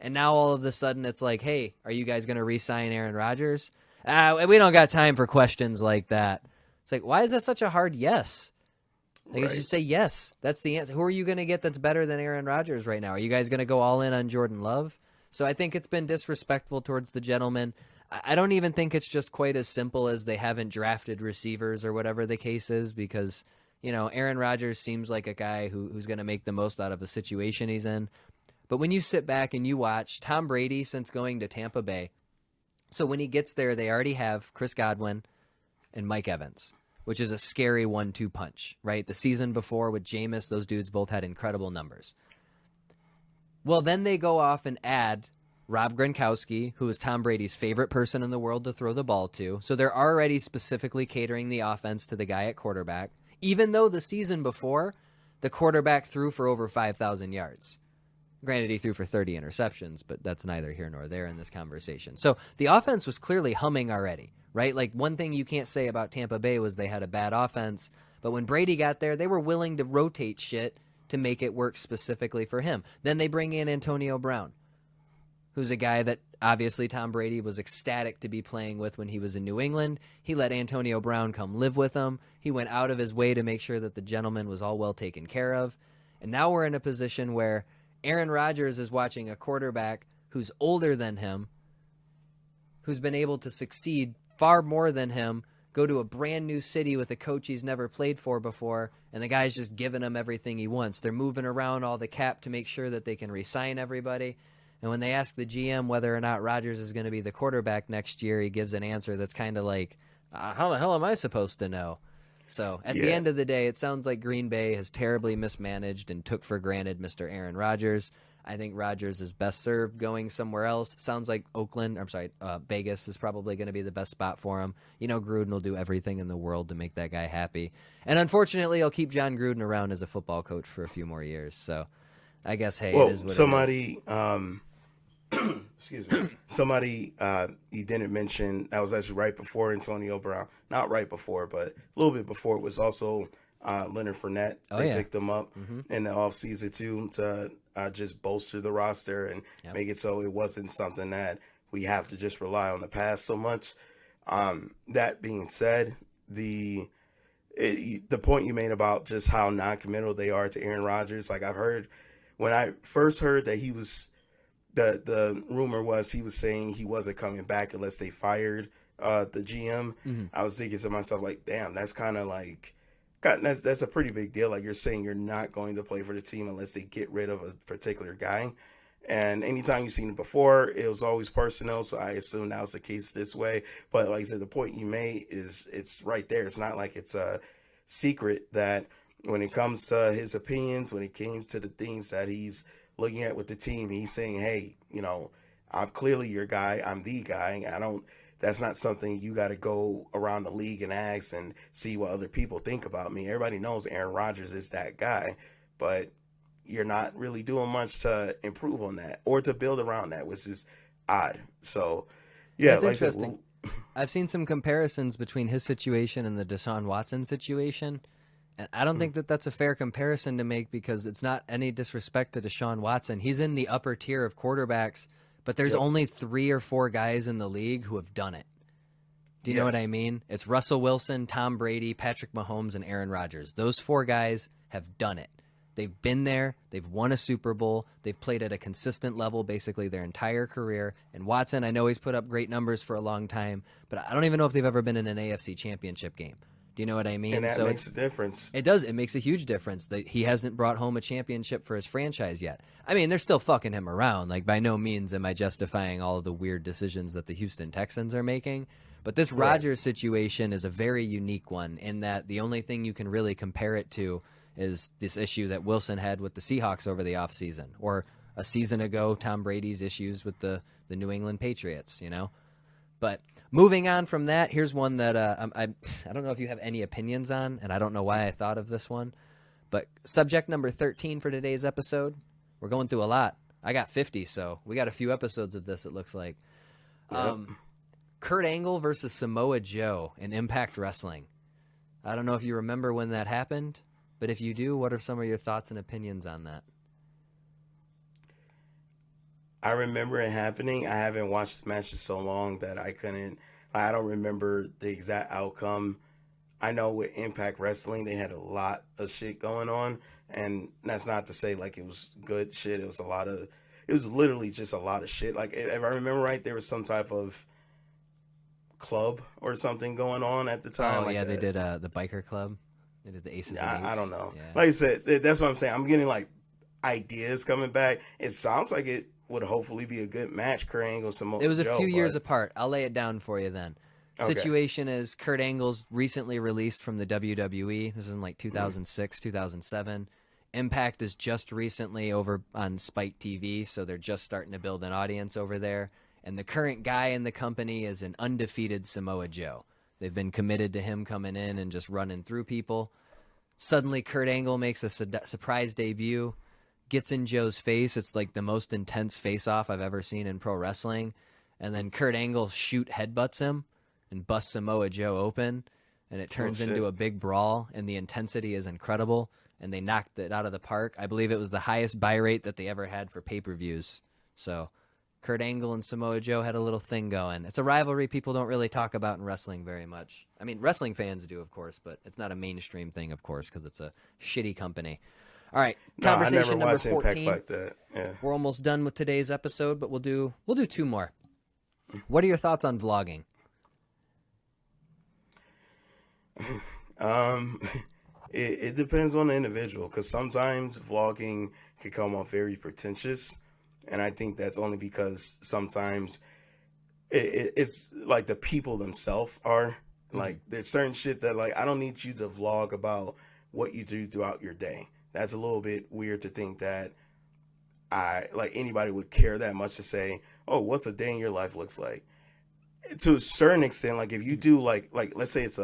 And now all of a sudden it's like, hey, are you guys going to re-sign Aaron Rodgers? We don't got time for questions like that. It's like, why is that such a hard yes? Like, you just say yes. That's the answer. Who are you going to get that's better than Aaron Rodgers right now? Are you guys going to go all in on Jordan Love? So I think it's been disrespectful towards the gentleman. I don't even think it's just quite as simple as they haven't drafted receivers or whatever the case is, because, you know, Aaron Rodgers seems like a guy who's going to make the most out of the situation he's in. But when you sit back and you watch Tom Brady since going to Tampa Bay, so when he gets there, they already have Chris Godwin and Mike Evans, which is a scary 1-2 punch, right? The season before with Jameis, those dudes both had incredible numbers. Well, then they go off and add Rob Gronkowski, who is Tom Brady's favorite person in the world to throw the ball to. So they're already specifically catering the offense to the guy at quarterback, even though the season before, the quarterback threw for over 5,000 yards. Granted, he threw for 30 interceptions, but that's neither here nor there in this conversation. So the offense was clearly humming already, right? Like, one thing you can't say about Tampa Bay was they had a bad offense, but when Brady got there, they were willing to rotate shit to make it work specifically for him. Then they bring in Antonio Brown, who's a guy that obviously Tom Brady was ecstatic to be playing with when he was in New England. He let Antonio Brown come live with him. He went out of his way to make sure that the gentleman was all well taken care of. And now we're in a position where Aaron Rodgers is watching a quarterback who's older than him, who's been able to succeed far more than him, go to a brand new city with a coach he's never played for before, and the guy's just giving him everything he wants. They're moving around all the cap to make sure that they can re-sign everybody. And when they ask the GM whether or not Rodgers is going to be the quarterback next year, he gives an answer that's kind of like, how the hell am I supposed to know? So at the end of the day, it sounds like Green Bay has terribly mismanaged and took for granted Mr. Aaron Rodgers. I think Rodgers is best served going somewhere else. Sounds like Vegas is probably going to be the best spot for him. You know, Gruden will do everything in the world to make that guy happy. And unfortunately, he'll keep John Gruden around as a football coach for a few more years. So I guess, hey, it is what somebody, it is. Excuse me. Somebody you didn't mention, that was actually right before Antonio Brown. Not right before, but a little bit before. It was also Leonard Fournette. They picked him up in the offseason too to just bolster the roster and make it so it wasn't something that we have to just rely on the pass so much. That being said, the point you made about just how non-committal they are to Aaron Rodgers, like I've heard, when I first heard that he was, the rumor was he was saying he wasn't coming back unless they fired the GM. I was thinking to myself, like, damn, that's kind of like, that's a pretty big deal. Like, you're saying you're not going to play for the team unless they get rid of a particular guy. And anytime you've seen it before, it was always personnel, so I assume that was the case this way. But like I said, the point you made is, it's right there. It's not like it's a secret that when it comes to his opinions, when it came to the things that he's looking at with the team, he's saying, hey, you know, I'm clearly your guy. I'm the guy. That's not something you got to go around the league and ask and see what other people think about me. Everybody knows Aaron Rodgers is that guy, but you're not really doing much to improve on that or to build around that, which is odd. So, yeah, that's like interesting. I've seen some comparisons between his situation and the Deshaun Watson situation. And I don't think that that's a fair comparison to make, because it's not any disrespect to Deshaun Watson. He's in the upper tier of quarterbacks, but there's only 3 or 4 guys in the league who have done it. Do you know what I mean? It's Russell Wilson, Tom Brady, Patrick Mahomes, and Aaron Rodgers. Those 4 guys have done it. They've been there. They've won a Super Bowl. They've played at a consistent level basically their entire career. And Watson, I know he's put up great numbers for a long time, but I don't even know if they've ever been in an AFC championship game. Do you know what I mean? And that makes a difference. It does. It makes a huge difference that he hasn't brought home a championship for his franchise yet. I mean, they're still fucking him around. Like, by no means am I justifying all of the weird decisions that the Houston Texans are making. But this Rodgers situation is a very unique one in that the only thing you can really compare it to is this issue that Wilson had with the Seahawks over the offseason, or a season ago, Tom Brady's issues with the New England Patriots, you know? But moving on from that, here's one that I don't know if you have any opinions on, and I don't know why I thought of this one. But subject number 13 for today's episode, we're going through a lot. I got 50, so we got a few episodes of this, it looks like. Yep. Kurt Angle versus Samoa Joe in Impact Wrestling. I don't know if you remember when that happened, but if you do, what are some of your thoughts and opinions on that? I remember it happening. I haven't watched the match in so long that I don't remember the exact outcome. I know with Impact Wrestling, they had a lot of shit going on, and that's not to say like it was good shit. It was literally just a lot of shit. Like, if I remember right, there was some type of club or something going on at the time. Oh, yeah, they did the biker club. They did the Aces and Eights. I don't know. Yeah. Like I said, that's what I'm saying. I'm getting like ideas coming back. It sounds like it would hopefully be a good match. Kurt Angle, Samoa Joe. It was a few years apart. I'll lay it down for you then. Okay. Situation is Kurt Angle's recently released from the WWE. This is in like 2006, 2007. Impact is just recently over on Spike TV, so they're just starting to build an audience over there. And the current guy in the company is an undefeated Samoa Joe. They've been committed to him coming in and just running through people. Suddenly, Kurt Angle makes a surprise debut, gets in Joe's face. It's like the most intense face-off I've ever seen in pro wrestling. And then Kurt Angle headbutts him and busts Samoa Joe open. And it turns into a big brawl, and the intensity is incredible. And they knocked it out of the park. I believe it was the highest buy rate that they ever had for pay-per-views. So Kurt Angle and Samoa Joe had a little thing going. It's a rivalry people don't really talk about in wrestling very much. I mean, wrestling fans do, of course, but it's not a mainstream thing, of course, because it's a shitty company. All right, conversation number 14. Like that. Yeah. We're almost done with today's episode, but we'll do 2 more. What are your thoughts on vlogging? It depends on the individual, because sometimes vlogging can come off very pretentious. And I think that's only because sometimes it's like the people themselves are like, there's certain shit that like, I don't need you to vlog about what you do throughout your day. That's a little bit weird to think that anybody would care that much to say, oh, what's a day in your life looks like. To a certain extent, like if you do like let's say it's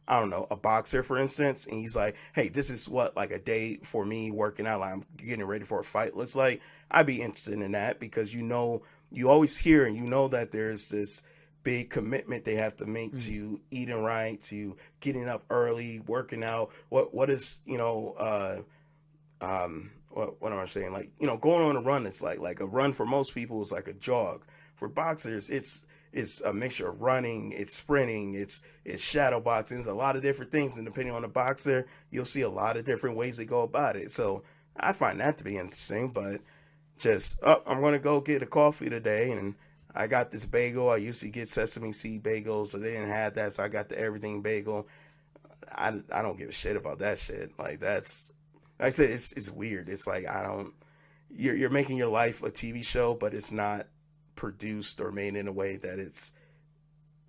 I don't know, a boxer, for instance, and he's like, hey, this is what like a day for me working out, like I'm getting ready for a fight looks like. I'd be interested in that, because you always hear and you know that there's this big commitment they have to make to eating right, to getting up early, working out. What is, what am I saying? Like, going on a run, it's like a run for most people is like a jog. For boxers, it's a mixture of running, it's sprinting, it's shadow boxing, it's a lot of different things. And depending on the boxer, you'll see a lot of different ways they go about it. So I find that to be interesting, but just, I'm going to go get a coffee today, and I got this bagel. I used to get sesame seed bagels, but they didn't have that, so I got the everything bagel. I don't give a shit about that shit. Like, that's, like I said, it's weird. It's like, you're making your life a TV show, but it's not produced or made in a way that it's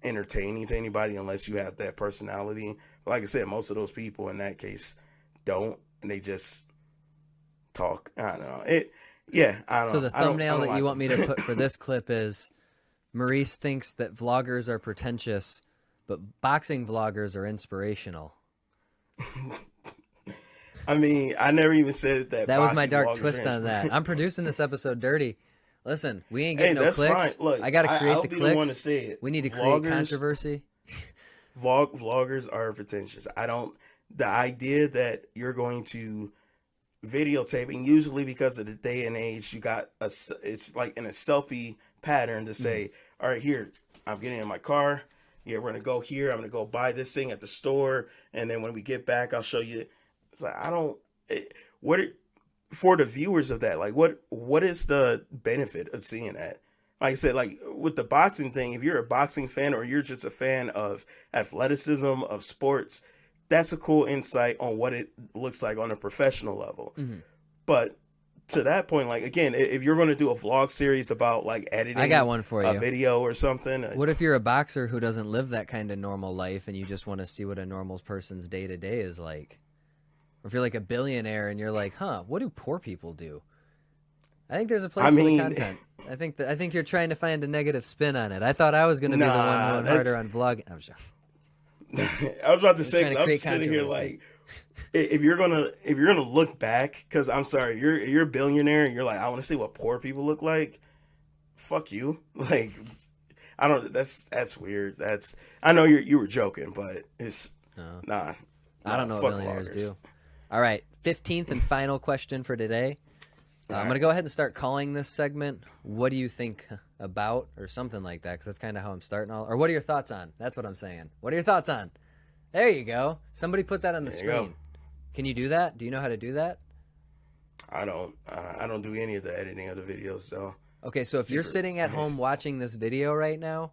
entertaining to anybody unless you have that personality. But like I said, most of those people in that case don't, and they just talk. I don't know. I don't. So the thumbnail that you want me to it. put for this clip is Maurice thinks that vloggers are pretentious, but boxing vloggers are inspirational. I mean, I never even said that. That was my dark twist on that. I'm producing this episode dirty. Listen, we ain't getting no that's clicks. Fine. Look, I got to create the clicks. Want to say it. We need to create controversy. Vloggers are pretentious. The idea that you're going to videotaping, usually because of the day and age, you got it's like in a selfie pattern to say, all right, here, I'm getting in my car. Yeah, we're going to go here. I'm going to go buy this thing at the store. And then when we get back, I'll show you. It's like, for the viewers of that, like what is the benefit of seeing that? Like I said, like with the boxing thing, if you're a boxing fan or you're just a fan of athleticism, of sports, that's a cool insight on what it looks like on a professional level. But to that point, like, again, if you're going to do a vlog series about like editing, I got one for you. A video or something. What if you're a boxer who doesn't live that kind of normal life and you just want to see what a normal person's day to day is like? Or if you're like a billionaire and you're like, what do poor people do? I think there's a place for the content. I think you're trying to find a negative spin on it. I thought I was going to be the one going harder on vlogging. I'm sure. I was about to say, I'm just sitting here like, if you're gonna look back, because I'm sorry, you're a billionaire and you're like, I want to see what poor people look like. Fuck you. Like, I don't. That's weird. I know you were joking, but it's nah. I don't know what billionaires do. All right, 15th and final question for today. I'm going to go ahead and start calling this segment, What Do You Think About? Or something like that, because that's kind of how I'm starting all. Or what are your thoughts on? That's what I'm saying. What are your thoughts on? There you go. Somebody put that on the screen. Can you do that? Do you know how to do that? I don't do any of the editing of the videos, so. Okay, so if you're sitting at home watching this video right now,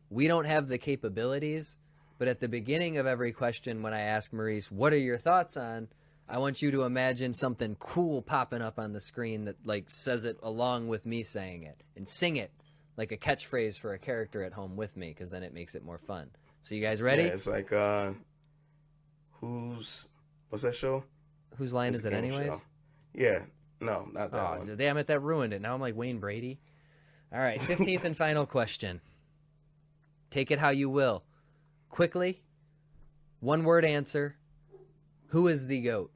we don't have the capabilities, but at the beginning of every question when I ask Maurice, what are your thoughts on? I want you to imagine something cool popping up on the screen that like says it along with me saying it, and sing it like a catchphrase for a character at home with me, because then it makes it more fun. So you guys ready? Yeah, it's like what's that show? Whose line is it anyways? Show. Yeah. No, not that one. Damn it, that ruined it. Now I'm like Wayne Brady. All right, 15th and final question. Take it how you will. Quickly, one word answer. Who is the GOAT?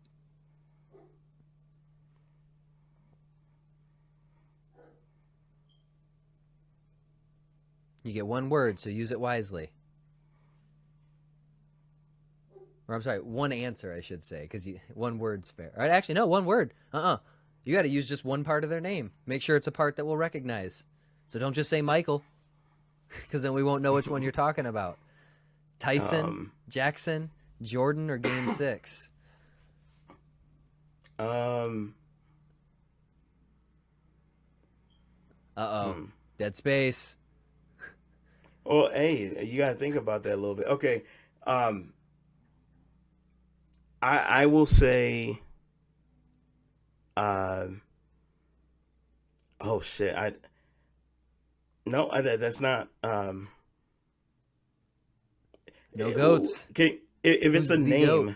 You get one word, so use it wisely. Or I'm sorry, one answer, I should say, because one word's fair. All right, actually, no, one word. You got to use just one part of their name. Make sure it's a part that we'll recognize. So don't just say Michael, because then we won't know which one you're talking about. Tyson, Jackson, Jordan, or Game 6? Dead space. Well, hey, you got to think about that a little bit. Okay. I will say, oh shit, that's not, No goats. Okay, if it's Who's a the name, goat?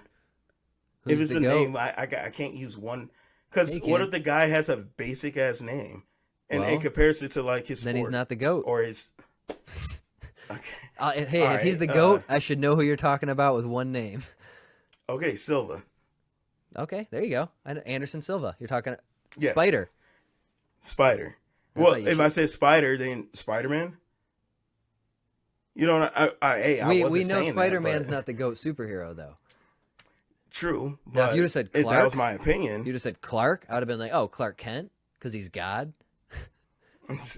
if Who's it's the a goat? name, I can't use one, because Yeah, you what can. if the guy has a basic ass name, and Well, compares it to like his Then he's sport not the goat. or his, okay, Hey, All if he's right, the goat, I should know who you're talking about with one name. okay, Silva, Okay, there you go. Anderson Silva. You're talking Yes. Spider. Spider. That's Well, how you if should- I said Spider, then Spider-Man. You know, I We wasn't know saying Spider-Man's that, not the goat superhero though. true. Now, if But you'd have said if that Clark- was my opinion, You'd have said Clark. I would have been like, oh, Clark Kent, because he's God.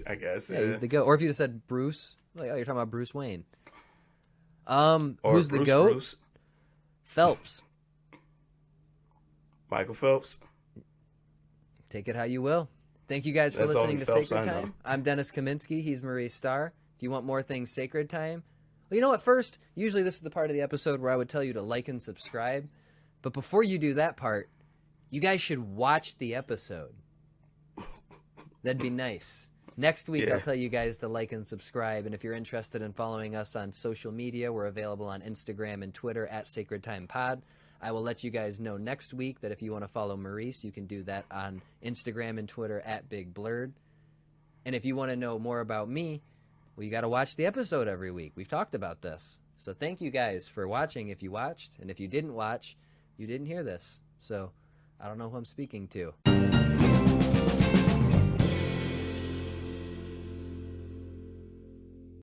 I guess. Yeah, he's the goat. Or if you'd have said Bruce, like, oh, you're talking about Bruce Wayne. Or Who's the Bruce goat? Bruce, Phelps. Michael Phelps. Take it how you will. Thank you guys for That's the listening only to Phelps Sacred I know. Time. I'm Dennis Kaminsky. He's Maurice Starr. If you want more things Sacred Time, well, you know what? First, usually this is the part of the episode where I would tell you to like and subscribe. But before you do that part, you guys should watch the episode. That'd be nice. Next week, Yeah. I'll tell you guys to like and subscribe. And if you're interested in following us on social media, we're available on Instagram and Twitter at Sacred Time Pod. I will let you guys know next week that if you want to follow Maurice, you can do that on Instagram and Twitter at Big Blurred. And if you want to know more about me, well, you got to watch the episode every week. We've talked about this. So thank you guys for watching if you watched. And if you didn't watch, you didn't hear this. So I don't know who I'm speaking to.